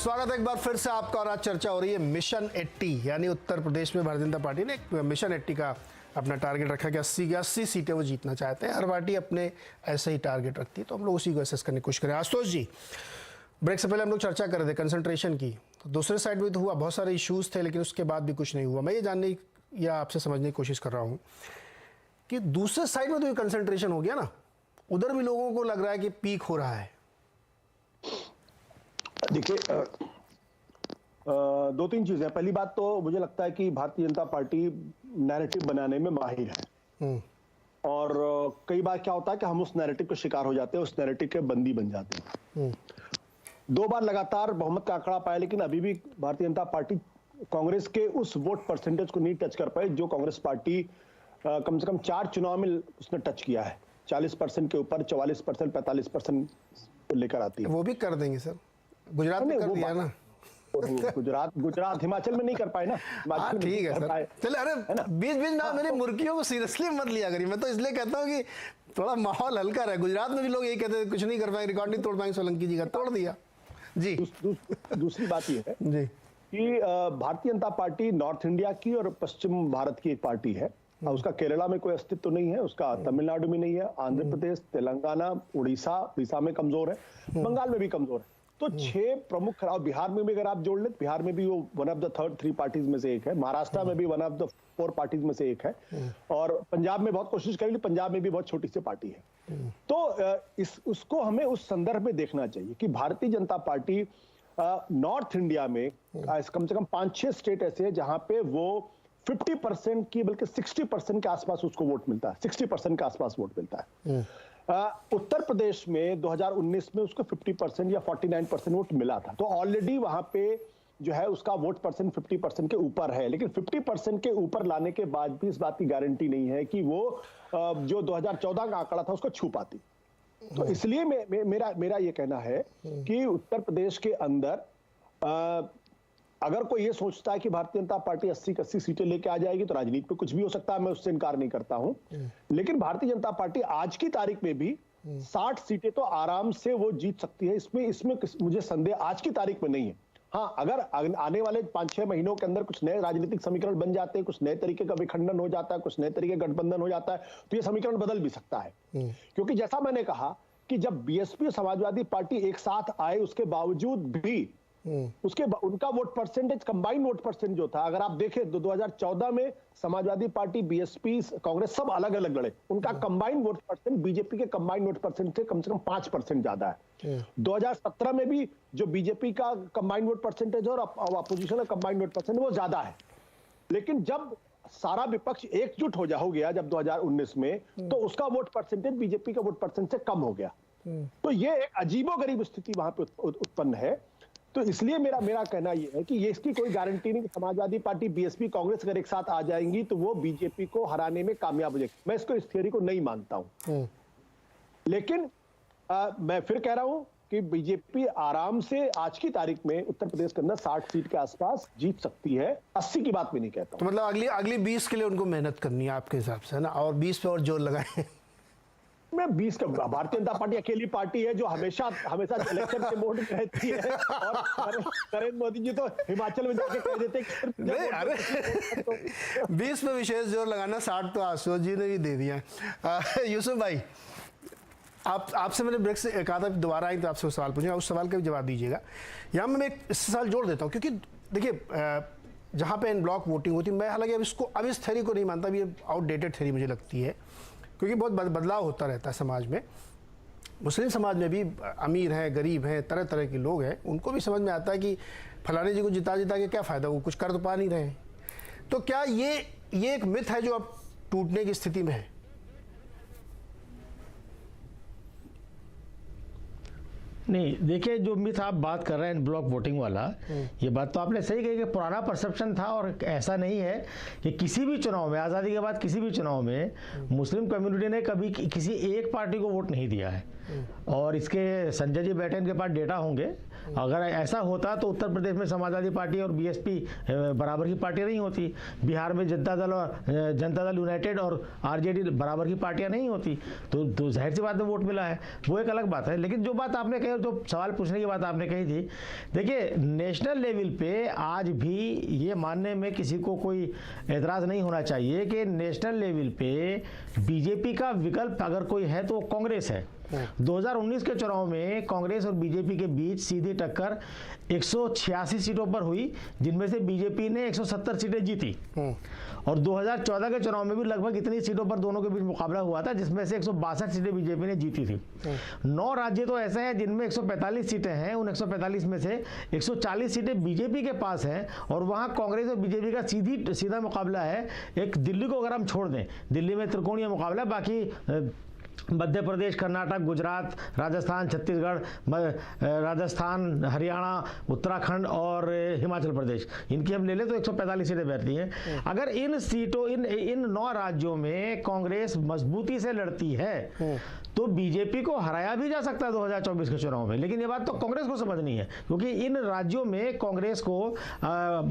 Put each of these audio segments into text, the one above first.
स्वागत है एक बार फिर से आपका। और आज चर्चा हो रही है मिशन 80, यानी उत्तर प्रदेश में भारतीय जनता पार्टी ने एक मिशन 80 का अपना टारगेट रखा कि 80 सीटें वो जीतना चाहते हैं। हर पार्टी अपने ऐसे ही टारगेट रखती है, तो हम लोग उसी को असेस करने की कोशिश करें। आशुतोष जी, ब्रेक से पहले हम लोग चर्चा कर रहे थे कंसंट्रेशन की, तो दूसरे साइड में तो हुआ, बहुत सारे इश्यूज थे, लेकिन उसके बाद भी कुछ नहीं हुआ। मैं ये जानने या आपसे समझने की कोशिश कर रहा हूँ कि दूसरे साइड में तो ये कंसंट्रेशन हो गया ना, उधर भी लोगों को लग रहा है कि पीक हो रहा है। देखिए, दो तीन चीजें। पहली बात तो मुझे लगता है कि भारतीय जनता पार्टी नैरेटिव बनाने में माहिर है, और कई बार क्या होता है कि हम उस नैरेटिव के शिकार हो जाते हैं, उस नैरेटिव के बंदी बन जाते हैं। 2 बार लगातार बहुमत का आंकड़ा पाया, लेकिन अभी भी भारतीय जनता पार्टी कांग्रेस के उस वोट परसेंटेज को नहीं टच कर पाई जो कांग्रेस पार्टी कम से कम 4 चुनाव में उसने टच किया है। 40% के ऊपर 44%, 45% लेकर आती है। वो भी कर देंगे सर, गुजरात में कर दिया ना। गुजरात हिमाचल में नहीं कर पाए ना। ठीक है सर, चले। अरे बीच बीच में मेरी मुर्गियों को सीरियसली मत लिया करिए। मैं तो इसलिए कहता हूँ कि थोड़ा माहौल हल्का रहे। गुजरात में भी लोग यही कहते हैं कुछ नहीं कर पाए, रिकॉर्ड नहीं तोड़ पाएंगे, सोलंकी जी का तोड़ दिया जी। दूसरी बात यह है जी कि Bharatiya Janata party north India की और पश्चिम भारत की एक पार्टी है। उसका केरला में कोई अस्तित्व नहीं है, उसका तमिलनाडु में नहीं है, आंध्र प्रदेश, तेलंगाना, उड़ीसा में कमजोर है, बंगाल में भी कमजोर है। तो 6 प्रमुख, और बिहार में भी अगर आप जोड़ लें, बिहार में भी वो वन ऑफ द 3 पार्टीज में से एक है, महाराष्ट्र में भी वन ऑफ द 4 पार्टीज में से एक है, और पंजाब में बहुत कोशिश करेंगे, पंजाब में भी बहुत छोटी सी पार्टी है। तो उसको हमें उस संदर्भ में देखना चाहिए कि Bharatiya Janata party north India में कम से कम 5-6 स्टेट ऐसे हैं जहां पे वो 50% की बल्कि 60% के आसपास उसको वोट मिलता है, 60% के आसपास वोट मिलता है। उत्तर प्रदेश में 2019 में उसको 50% या 49% वोट मिला था। तो ऑलरेडी वहां पे जो है उसका वोट परसेंट 50% के ऊपर है, लेकिन 50% के ऊपर लाने के बाद भी इस बात की गारंटी नहीं है कि वो जो 2014 का आंकड़ा था उसको छू पाती। तो इसलिए मेरा ये कहना है कि उत्तर प्रदेश के अंदर अगर कोई ये सोचता है कि भारतीय जनता पार्टी 80 सीटें लेके आ जाएगी, तो राजनीति में कुछ भी हो सकता है, मैं उससे इनकार नहीं करता हूं। लेकिन भारतीय जनता पार्टी आज की तारीख में भी 60 सीटें तो आराम से वो जीत सकती है। इसमें मुझे संदेह आज की तारीख में नहीं है। हाँ, अगर आने वाले 5-6 महीनों के अंदर कुछ नए राजनीतिक समीकरण बन जाते हैं, कुछ नए तरीके का विखंडन हो जाता है, कुछ नए तरीके का गठबंधन हो जाता है, तो ये समीकरण बदल भी सकता है। क्योंकि जैसा मैंने कहा कि जब बीएसपी और समाजवादी पार्टी एक साथ आए, उसके बावजूद भी उनका vote percentage, combined vote percentage जो था, अगर आप देखें तो 2014 में समाजवादी पार्टी, बीएसपी, कांग्रेस सब अलग अलग लड़े, उनका कंबाइंड वोट परसेंट बीजेपी के कंबाइंड वोट परसेंट से कम 5% ज्यादा है। 2017 में भी जो बीजेपी का कंबाइंड वोट परसेंटेज और अपोजिशन का कंबाइंड वोट परसेंट वो ज्यादा है। लेकिन जब सारा विपक्ष एकजुट हो गया जब 2019 में, तो उसका वोट परसेंटेज बीजेपी का वोट परसेंट से कम हो गया। तो ये एक अजीबोगरीब स्थिति वहां पे उत्पन्न है। तो इसलिए मेरा कहना यह है कि ये इसकी कोई गारंटी नहीं कि समाजवादी पार्टी, बीएसपी, कांग्रेस अगर एक साथ आ जाएंगी तो वो बीजेपी को हराने में कामयाब हो जाएगी। मैं इस थियोरी को नहीं मानता हूं। लेकिन मैं फिर कह रहा हूं कि बीजेपी आराम से आज की तारीख में उत्तर प्रदेश के अंदर 60 सीट के आसपास जीत सकती है। 80 की बात भी नहीं कहता। तो मतलब अगली 20 के लिए उनको मेहनत करनी है आपके हिसाब से, है ना? और 20 पे और जोर लगाए। मैं 20 का, भारतीय जनता पार्टी अकेली पार्टी है जो हमेशा इलेक्शन के मोड में रहती है, और नरेंद्र मोदी जी तो हिमाचल में जाके कह देते हैं अरे 20 में विशेष जोर लगाना, 60 तो आशुतोष जी ने भी दे दिया। यूसुफ भाई, आपसे मैंने ब्रेक से कहा था दोबारा आई तो आपसे सवाल पूछूंगा, उस सवाल का भी जवाब दीजिएगा। यहाँ मैं एक सवाल जोड़ देता हूँ, क्योंकि देखिए जहाँ पे इन ब्लॉक वोटिंग होती है, मैं हालांकि अब इस थ्योरी को नहीं मानता, ये आउटडेटेड थ्योरी मुझे लगती है, क्योंकि बहुत बदलाव होता रहता है समाज में। मुस्लिम समाज में भी अमीर हैं, गरीब हैं, तरह तरह के लोग हैं, उनको भी समझ में आता है कि फलाने जी को जिता के क्या फ़ायदा, वो कुछ कर तो पा नहीं रहे हैं। तो क्या ये एक मिथ है जो अब टूटने की स्थिति में है? नहीं, देखिए, जो मिथ आप बात कर रहे हैं ब्लॉक वोटिंग वाला, ये बात तो आपने सही कही कि पुराना परसेप्शन था, और ऐसा नहीं है कि किसी भी चुनाव में, आज़ादी के बाद किसी भी चुनाव में मुस्लिम कम्युनिटी ने कभी किसी एक पार्टी को वोट नहीं दिया है। और इसके संजय जी बैठे, इनके पास डेटा होंगे। अगर ऐसा होता तो उत्तर प्रदेश में समाजवादी पार्टी और बीएसपी बराबर की पार्टियां नहीं होती, बिहार में जनता दल यूनाइटेड और आरजेडी बराबर की पार्टियां नहीं होती, तो जाहिर सी बात है वोट मिला है, वो एक अलग बात है। लेकिन जो बात आपने कही, जो सवाल पूछने की बात आपने कही थी, देखिए नेशनल लेवल पे आज भी ये मानने में किसी को कोई एतराज़ नहीं होना चाहिए कि नेशनल लेवल पे बीजेपी का विकल्प अगर कोई है तो कांग्रेस है। 2019 के चुनाव में कांग्रेस और बीजेपी के बीच सीधी टक्कर 186 सीटों पर हुई, जिनमें से बीजेपी ने 170 सीटें जीती। और 2014 के चुनाव में भी लगभग इतनी सीटों पर दोनों के बीच मुकाबला हुआ था, जिसमें से 162 सीटें बीजेपी ने जीती थी। 9 राज्य तो ऐसे हैं जिनमें 145 सीटें हैं, उन 145 में से 140 सीटें बीजेपी के पास हैं, और वहां कांग्रेस और बीजेपी का सीधा मुकाबला है। एक दिल्ली को अगर हम छोड़ दें, दिल्ली में त्रिकोणीय मुकाबला, बाकी मध्य प्रदेश, कर्नाटक, गुजरात, राजस्थान, छत्तीसगढ़, राजस्थान, हरियाणा, उत्तराखंड और हिमाचल प्रदेश, इनकी हम ले लें तो 145 सीटें बैठती हैं। अगर इन सीटों इन 9 राज्यों में कांग्रेस मजबूती से लड़ती है तो बीजेपी को हराया भी जा सकता है 2024 के चुनाव में। लेकिन ये बात तो कांग्रेस को समझनी है, क्योंकि इन राज्यों में कांग्रेस को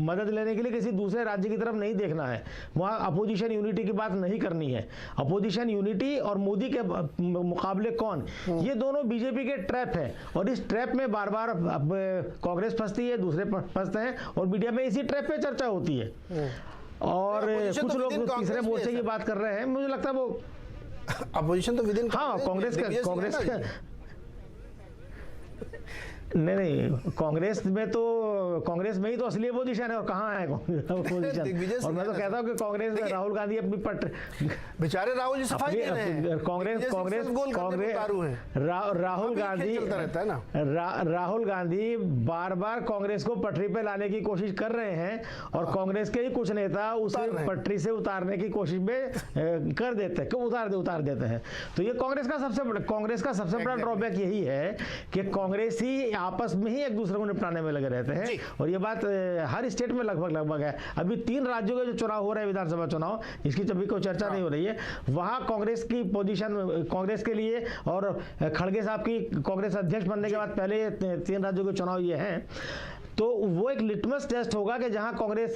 मदद लेने के लिए किसी दूसरे राज्य की तरफ नहीं देखना है, वहाँ अपोजिशन यूनिटी की बात नहीं करनी है। अपोजिशन यूनिटी और मोदी के मुकाबले कौन, ये दोनों बीजेपी के ट्रैप है, और इस ट्रैप में बार बार कांग्रेस फंसती है, दूसरे फंसते हैं, और मीडिया में इसी ट्रैप पे चर्चा होती है। और कुछ लोग तीसरे मोर्चे की बात कर रहे हैं, मुझे लगता है वो अपोजिशन तो विदिन, हाँ कांग्रेस का नहीं, कांग्रेस में ही तो असली अपोजिशन है, और कहाँ है अपोजिशन। और मैं तो कहता हूँ कि कांग्रेस में राहुल गांधी अपनी बेचारे राहुल जी सफाई दे रहे हैं, राहुल गांधी बार बार कांग्रेस को पटरी पे लाने की कोशिश कर रहे हैं, और कांग्रेस के ही कुछ नेता उसे पटरी से उतारने की कोशिश में कर देते हैं, उतार देते हैं। तो ये कांग्रेस का सबसे बड़ा ड्रॉबैक यही है कि कांग्रेसी आपस में ही एक दूसरे को निपटाने में लगे रहते हैं, और ये बात हर स्टेट में लगभग है। अभी 3 राज्यों के जो चुनाव हो रहे हैं, विधानसभा चुनाव, इसकी जब भी कोई चर्चा नहीं हो रही है, वहां कांग्रेस की पोजीशन, कांग्रेस के लिए, और खड़गे साहब की कांग्रेस अध्यक्ष बनने के बाद पहले 3 राज्यों के चुनाव ये हैं, तो वो एक लिटमस टेस्ट होगा कि जहां कांग्रेस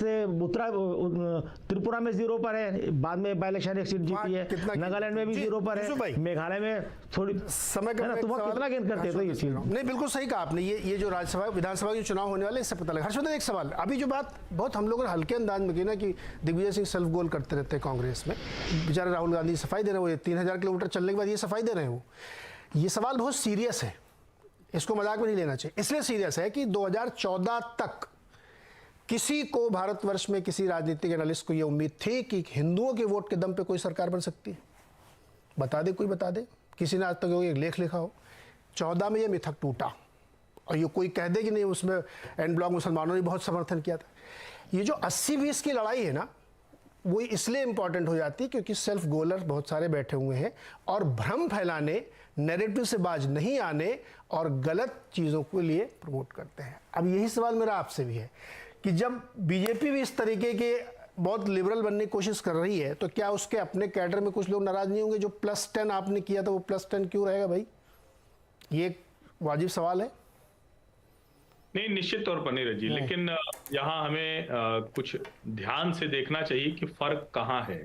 त्रिपुरा में 0 पर है, बाद में बाई इलेक्शन एक सीट जीती है, नागालैंड में भी 0 पर है, मेघालय में थोड़ी समय का तो वो कितना गेन करते हैं, तो ये चीज नहीं, बिल्कुल सही कहा आपने। ये जो राज्यसभा विधानसभा के चुनाव होने वाले, इससे पता लगा। हर्षवर्धन, एक सवाल, अभी जो बात बहुत हम लोगों ने हल्के अंदाज में की ना कि दिग्विजय सिंह सेल्फ गोल करते रहते हैं कांग्रेस में, बेचारे राहुल गांधी सफाई दे रहे हैं, वो 3000 किलोमीटर चलने के बाद ये सफाई दे रहे हैं। वो ये सवाल बहुत सीरियस है, इसको मजाक में नहीं लेना चाहिए। इसलिए सीरियस है कि 2014 तक किसी को भारतवर्ष में किसी राजनीतिक एनालिस्ट को यह उम्मीद थी कि हिंदुओं के वोट के दम पे कोई सरकार बन सकती है? बता दे, कोई बता दे, किसी ने आज तक एक लेख लिखा हो। 14 में यह मिथक टूटा, और ये कोई कह दे कि नहीं उसमें एंड ब्लॉक मुसलमानों ने बहुत समर्थन किया था। ये जो 80-20 की लड़ाई है ना, वो इसलिए इंपॉर्टेंट हो जाती है क्योंकि सेल्फ गोलर बहुत सारे बैठे हुए हैं, और भ्रम फैलाने, नैरेटिव से बाज नहीं आने और गलत चीज़ों के लिए प्रमोट करते हैं। अब यही सवाल मेरा आपसे भी है कि जब बीजेपी भी इस तरीके के बहुत लिबरल बनने की कोशिश कर रही है, तो क्या उसके अपने कैडर में कुछ लोग नाराज नहीं होंगे? जो +10 आपने किया था वो +10 क्यों रहेगा भाई? ये एक वाजिब सवाल है। नहीं, निश्चित तौर पर नहीं रजी, लेकिन यहाँ हमें कुछ ध्यान से देखना चाहिए कि फर्क कहाँ है।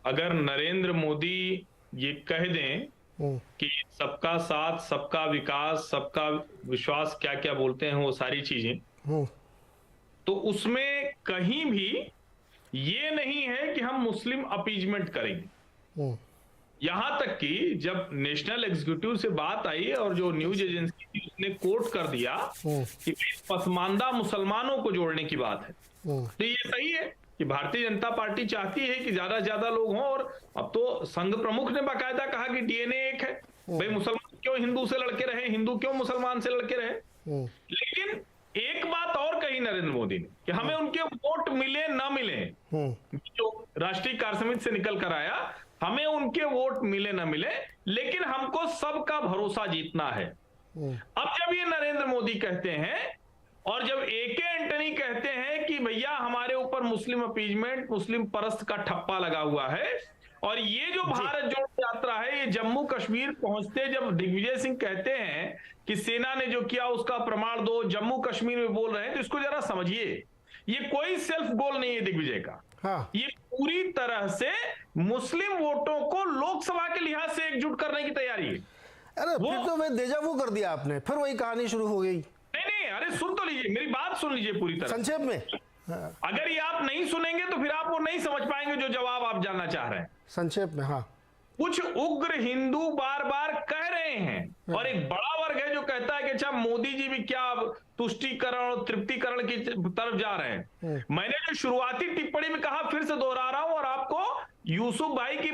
अगर नरेंद्र मोदी ये कह दें कि सबका साथ, सबका विकास, सबका विश्वास, क्या क्या बोलते हैं वो सारी चीजें, तो उसमें कहीं भी ये नहीं है कि हम मुस्लिम अपीजमेंट करेंगे। यहां तक कि जब नेशनल एग्जीक्यूटिव से बात आई और जो न्यूज एजेंसी थी उसने कोट कर दिया कि पसमानदा मुसलमानों को जोड़ने की बात है, तो ये सही है कि भारतीय जनता पार्टी चाहती है कि ज्यादा से ज्यादा लोग हों। और अब तो संघ प्रमुख ने बाकायदा कहा कि डीएनए एक है, भाई मुसलमान क्यों हिंदू से लड़के रहे, हिंदू क्यों मुसलमान से लड़के रहे। लेकिन एक बात और कही नरेंद्र मोदी ने कि हमें उनके वोट मिले ना मिले, जो राष्ट्रीय कार्य समिति से निकल कर आया, हमें उनके वोट मिले ना मिले, लेकिन हमको सबका भरोसा जीतना है। अब जब ये नरेंद्र मोदी कहते हैं और जब एके एंटनी कहते हैं कि भैया हमारे ऊपर मुस्लिम अपीजमेंट, मुस्लिम परस्त का ठप्पा लगा हुआ है, और ये जो भारत जोड़ो यात्रा है, ये जम्मू कश्मीर पहुंचते जब दिग्विजय सिंह कहते हैं कि सेना ने जो किया उसका प्रमाण दो, जम्मू कश्मीर में बोल रहे हैं, तो इसको जरा समझिए, ये कोई सेल्फ गोल नहीं है दिग्विजय का। हाँ। ये पूरी तरह से मुस्लिम वोटों को लोकसभा के लिहाज से एकजुट करने की तैयारी है। अरे फिर तो मैं डेजावू कर दिया आपने, फिर वही कहानी शुरू हो गई। नहीं, अरे सुन तो लीजिए, मेरी बात सुन लीजिए पूरी तरह। संक्षेप में अगर ये आप नहीं सुनेंगे तो फिर आप वो नहीं समझ पाएंगे जो जवाब आप जानना चाह रहे हैं। संक्षेप में, हाँ। कुछ उग्र हिंदू बार बार कह रहे हैं, और एक बड़ा वर्ग है जो कहता है कि अच्छा मोदी जी भी क्या तुष्टीकरण और तृप्तिकरण की तरफ जा रहे हैं। मैंने जो शुरुआती टिप्पणी में कहा फिर से दोहरा रहा हूं, और आपको यूसुफ भाई की